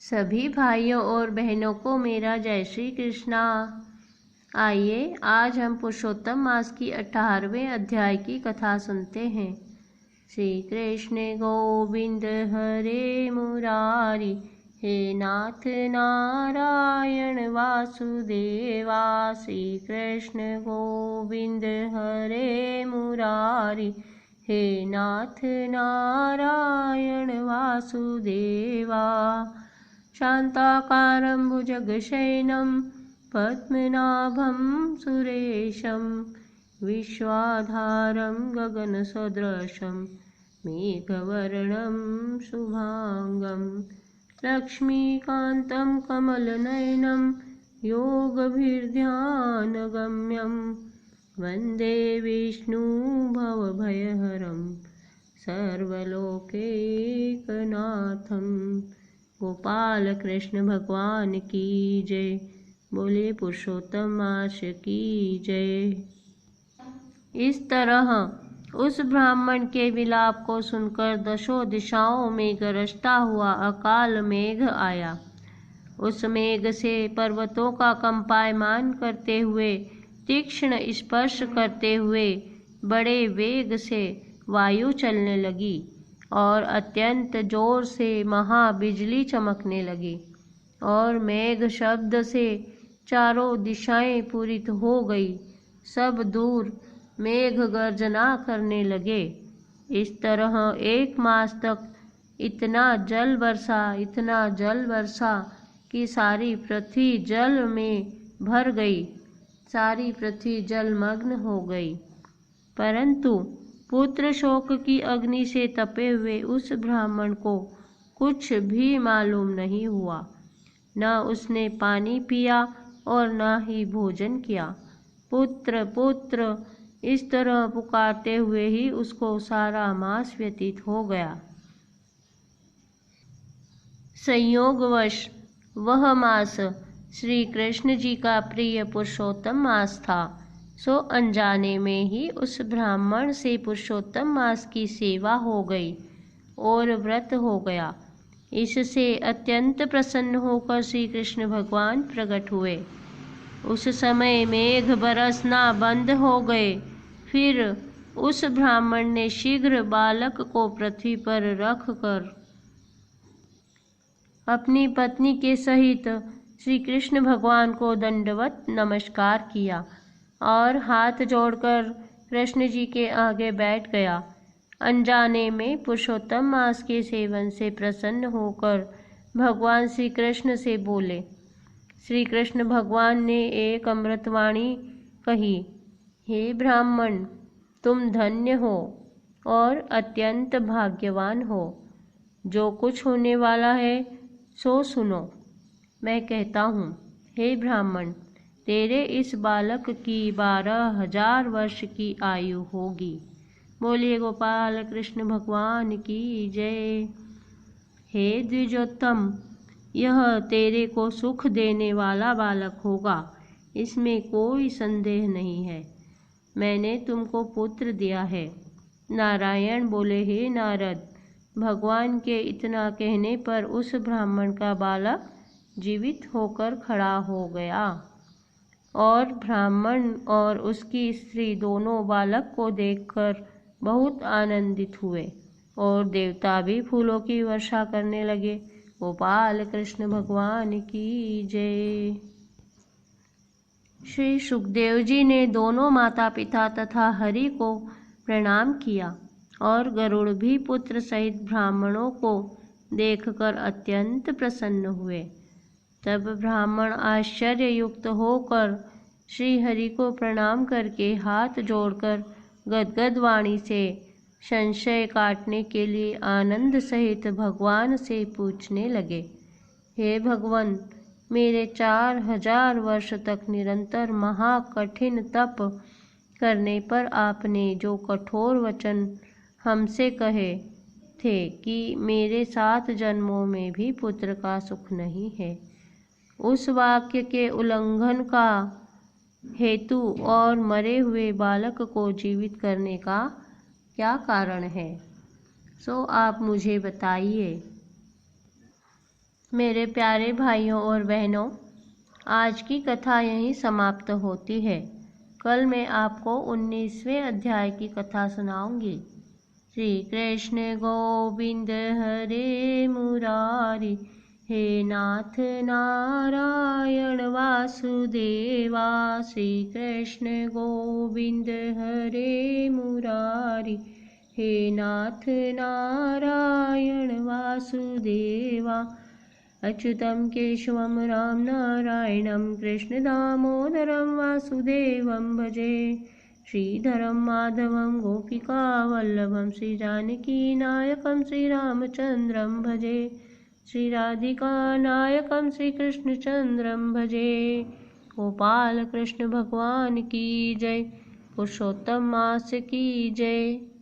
सभी भाइयों और बहनों को मेरा जय श्री कृष्णा। आइए आज हम पुरुषोत्तम मास की 18वें अध्याय की कथा सुनते हैं। श्री कृष्ण गोविंद हरे मुरारी, हे नाथ नारायण वासुदेवा। श्री कृष्ण गोविंद हरे मुरारी, हे नाथ नारायण वासुदेवा। शान्ताकारं भुजगशयनं पद्मनाभं सुरेशं, विश्वाधारं गगनसदृशं मेघवर्णं शुभांगं, लक्ष्मीकान्तं कमलनयनं योगभिर्ध्यानगम्यं, वन्दे विष्णु भवभयहरं सर्वलोकैकनाथं। गोपाल कृष्ण भगवान की जय। बोले पुरुषोत्तम मास की जय। इस तरह उस ब्राह्मण के विलाप को सुनकर दशों दिशाओं में गरजता हुआ अकाल मेघ आया। उस मेघ से पर्वतों का कंपायमान करते हुए, तीक्ष्ण स्पर्श करते हुए बड़े वेग से वायु चलने लगी और अत्यंत जोर से महाबिजली चमकने लगी और मेघ शब्द से चारों दिशाएं पूरित हो गई। सब दूर मेघ गर्जना करने लगे। इस तरह 1 मास तक इतना जल बरसा कि सारी पृथ्वी जल में भर गई, सारी पृथ्वी जलमग्न हो गई। परंतु पुत्र शोक की अग्नि से तपे हुए उस ब्राह्मण को कुछ भी मालूम नहीं हुआ। न उसने पानी पिया और न ही भोजन किया। पुत्र पुत्र इस तरह पुकारते हुए ही उसको सारा मास व्यतीत हो गया। संयोगवश वह मास श्री कृष्ण जी का प्रिय पुरुषोत्तम मास था, सो अनजाने में ही उस ब्राह्मण से पुरुषोत्तम मास की सेवा हो गई और व्रत हो गया। इससे अत्यंत प्रसन्न होकर श्री कृष्ण भगवान प्रकट हुए। उस समय मेघ बरसना बंद हो गए। फिर उस ब्राह्मण ने शीघ्र बालक को पृथ्वी पर रख कर अपनी पत्नी के सहित श्री कृष्ण भगवान को दंडवत नमस्कार किया और हाथ जोड़कर कृष्ण जी के आगे बैठ गया। अनजाने में पुरुषोत्तम मास के सेवन से प्रसन्न होकर भगवान श्री कृष्ण से बोले। श्री कृष्ण भगवान ने एक अमृतवाणी कही, हे ब्राह्मण, तुम धन्य हो और अत्यंत भाग्यवान हो। जो कुछ होने वाला है सो सुनो। मैं कहता हूँ, हे ब्राह्मण, तेरे इस बालक की 12,000 वर्ष की आयु होगी। बोलिए गोपाल कृष्ण भगवान की जय। हे द्विजोत्तम, यह तेरे को सुख देने वाला बालक होगा, इसमें कोई संदेह नहीं है। मैंने तुमको पुत्र दिया है। नारायण बोले, हे नारद, भगवान के इतना कहने पर उस ब्राह्मण का बालक जीवित होकर खड़ा हो गया और ब्राह्मण और उसकी स्त्री दोनों बालक को देखकर बहुत आनंदित हुए और देवता भी फूलों की वर्षा करने लगे। गोपाल कृष्ण भगवान की जय। श्री सुखदेव जी ने दोनों माता पिता तथा हरि को प्रणाम किया और गरुड़ भी पुत्र सहित ब्राह्मणों को देखकर अत्यंत प्रसन्न हुए। तब ब्राह्मण आश्चर्ययुक्त होकर श्री हरि को प्रणाम करके हाथ जोड़कर गदगद वाणी से संशय काटने के लिए आनंद सहित भगवान से पूछने लगे, हे भगवान, मेरे 4,000 वर्ष तक निरंतर महाकठिन तप करने पर आपने जो कठोर वचन हमसे कहे थे कि मेरे 7 जन्मों में भी पुत्र का सुख नहीं है, उस वाक्य के उल्लंघन का हेतु और मरे हुए बालक को जीवित करने का क्या कारण है, सो आप मुझे बताइए। मेरे प्यारे भाइयों और बहनों, आज की कथा यहीं समाप्त होती है। कल मैं आपको 19वें अध्याय की कथा सुनाऊंगी। श्री कृष्ण गोविंद हरे मुरारी, हे नाथ नारायण वासुदेवा। श्री कृष्ण गोविंद हरे मुरारी, हे नाथ नारायण वासुदेवा। अच्युतं केशवं राम नारायणं कृष्ण दामोदरं वासुदेवं भजे। श्रीधरं माधवं गोपिकावल्लभं श्रीजानकीनायकं श्रीरामचन्द्रं भजे। श्रीराधिकानायकं श्रीकृष्णचन्द्रं भजे। गोपाल कृष्ण भगवान की जय। पुरुषोत्तम मास की जय।